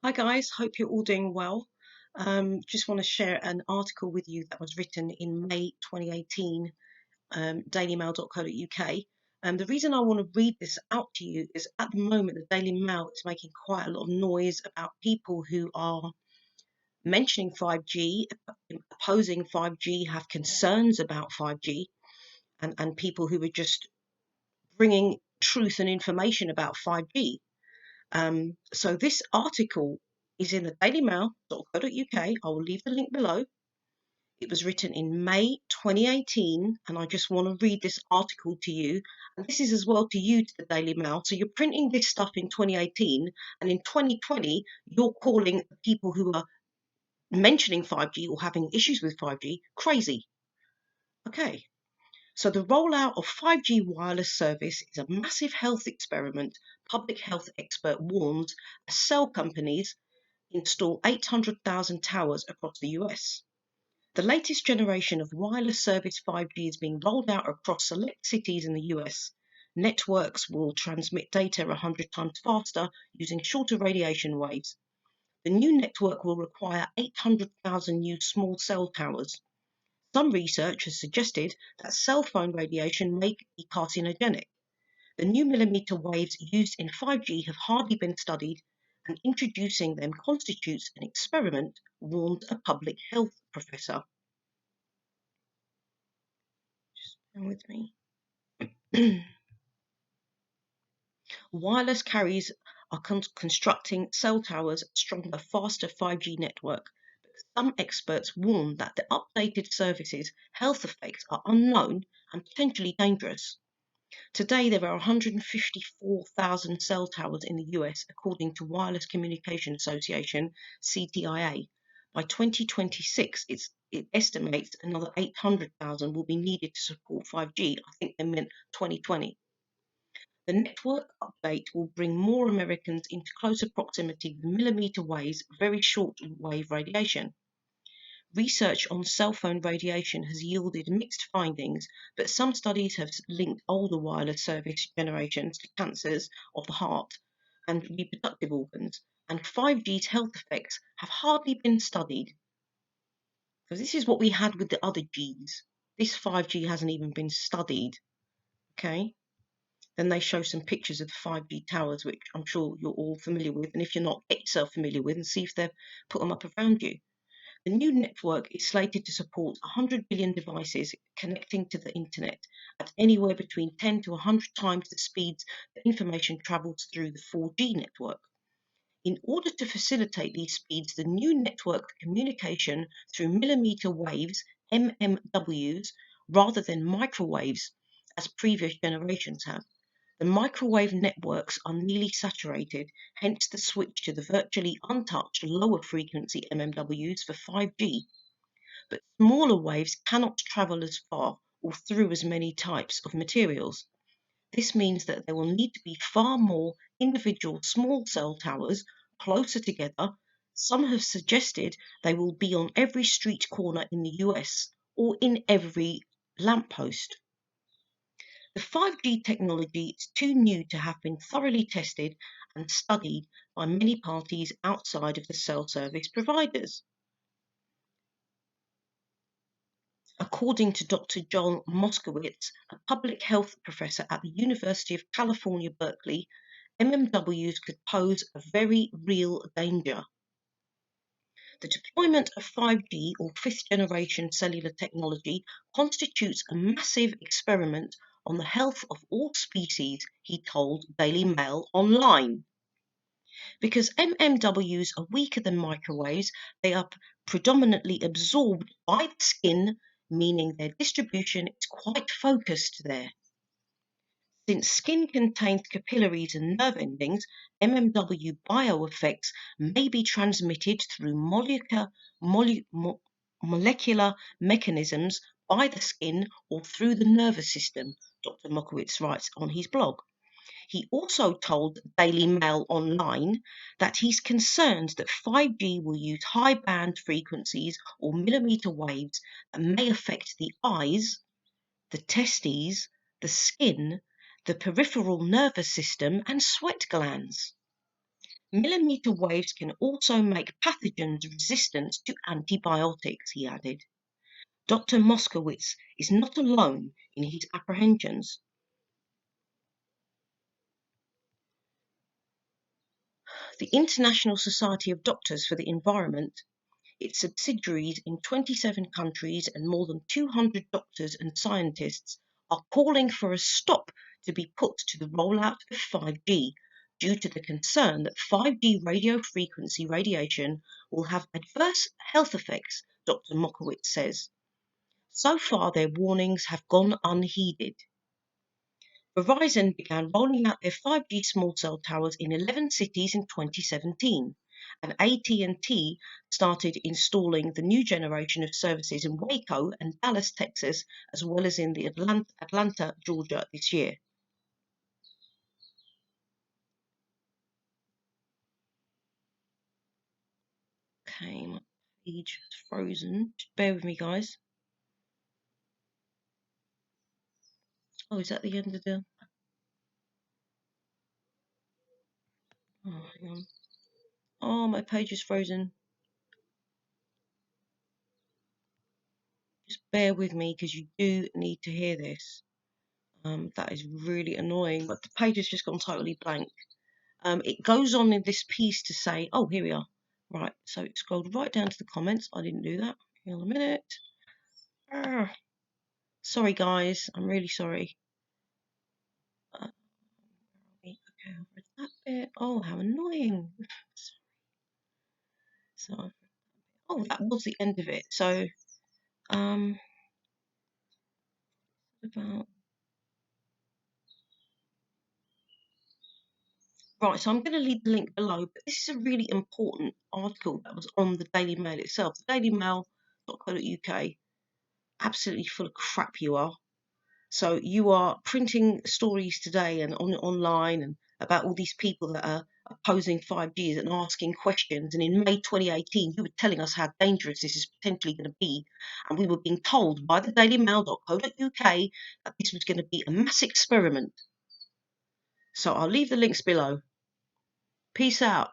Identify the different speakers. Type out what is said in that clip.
Speaker 1: Hi guys, hope you're all doing well. Just want to share an article with you that was written in May 2018, dailymail.co.uk. The reason I want to read this out to you is at the moment the Daily Mail is making quite a lot of noise about people who are mentioning 5G, opposing 5G, have concerns about 5G, and people who are just bringing truth and information about 5G. So this article is in the dailymail.co.uk. I will leave the link below. It was written in May 2018, and I just want to read this article to you. And this is as well to you, to the Daily Mail. So you're printing this stuff in 2018, and in 2020, you're calling the people who are mentioning 5G or having issues with 5G crazy. Okay. So the rollout of 5G wireless service is a massive health experiment, public health expert warns, as cell companies install 800,000 towers across the US. The latest generation of wireless service 5G is being rolled out across select cities in the US. Networks will transmit data 100 times faster using shorter radiation waves. The new network will require 800,000 new small cell towers. Some research has suggested that cell phone radiation may be carcinogenic. The new millimeter waves used in 5G have hardly been studied, and introducing them constitutes an experiment, warned a public health professor. Just bear with me. Wireless carriers are constructing cell towers stronger, faster 5G network. Some experts warn that the updated services' health effects are unknown and potentially dangerous. Today, there are 154,000 cell towers in the US, according to Wireless Communication Association, CTIA. By 2026, it estimates another 800,000 will be needed to support 5G. I think they meant 2020. The network update will bring more Americans into closer proximity with millimeter waves, very short wave radiation. Research on cell phone radiation has yielded mixed findings, but some studies have linked older wireless service generations to cancers of the heart and reproductive organs, and 5G's health effects have hardly been studied. Because this is what we had with the other Gs. This 5G hasn't even been studied. Okay? Then they show some pictures of the 5G towers, which I'm sure you're all familiar with. And if you're not, get yourself familiar with and see if they've put them up around you. The new network is slated to support 100 billion devices connecting to the internet at anywhere between 10 to 100 times the speeds that information travels through the 4G network. In order to facilitate these speeds, the new network communication through millimeter waves, mmWs, rather than microwaves, as previous generations have. The microwave networks are nearly saturated, hence the switch to the virtually untouched lower frequency mmWs for 5G. But smaller waves cannot travel as far or through as many types of materials. This means that there will need to be far more individual small cell towers closer together. Some have suggested they will be on every street corner in the US or in every lamppost. The 5G technology is too new to have been thoroughly tested and studied by many parties outside of the cell service providers. According to Dr. John Moskowitz, a public health professor at the University of California, Berkeley, mmWs could pose a very real danger. The deployment of 5G or fifth generation cellular technology constitutes a massive experiment on the health of all species, he told Daily Mail Online. Because mmWs are weaker than microwaves, they are predominantly absorbed by the skin, meaning their distribution is quite focused there. Since skin contains capillaries and nerve endings, mmW bioeffects may be transmitted through molecular mechanisms by the skin or through the nervous system, Dr. Moskowitz writes on his blog. He also told Daily Mail Online that he's concerned that 5G will use high band frequencies or millimeter waves that may affect the eyes, the testes, the skin, the peripheral nervous system, and sweat glands. Millimeter waves can also make pathogens resistant to antibiotics, he added. Dr. Moskowitz is not alone in his apprehensions. The International Society of Doctors for the Environment, its subsidiaries in 27 countries and more than 200 doctors and scientists are calling for a stop to be put to the rollout of 5G due to the concern that 5G radio frequency radiation will have adverse health effects, Dr. Moskowitz says. So far, their warnings have gone unheeded. Verizon began rolling out their 5G small cell towers in 11 cities in 2017, and AT&T started installing the new generation of services in Waco and Dallas, Texas, as well as in the Atlanta, Georgia this year. Okay, my page is frozen. Just bear with me, guys. Oh, is that the end of the... Oh, hang on. Oh, my page is frozen. Just bear with me because you do need to hear this. That is really annoying, but the page has just gone totally blank. It goes on in this piece to say, oh, here we are. Right, so it scrolled right down to the comments. I didn't do that. Hang on a minute. Sorry, guys. I'm really sorry. Okay, I've read that bit. Oh, how annoying. So, oh, that was the end of it. So, about... Right, so I'm going to leave the link below, but this is a really important article that was on the Daily Mail itself. The dailymail.co.uk, absolutely full of crap you are. So you are printing stories today and online and about all these people that are opposing 5G and asking questions. And in May 2018, you were telling us how dangerous this is potentially going to be. And we were being told by the dailymail.co.uk that this was going to be a mass experiment. So I'll leave the links below. Peace out.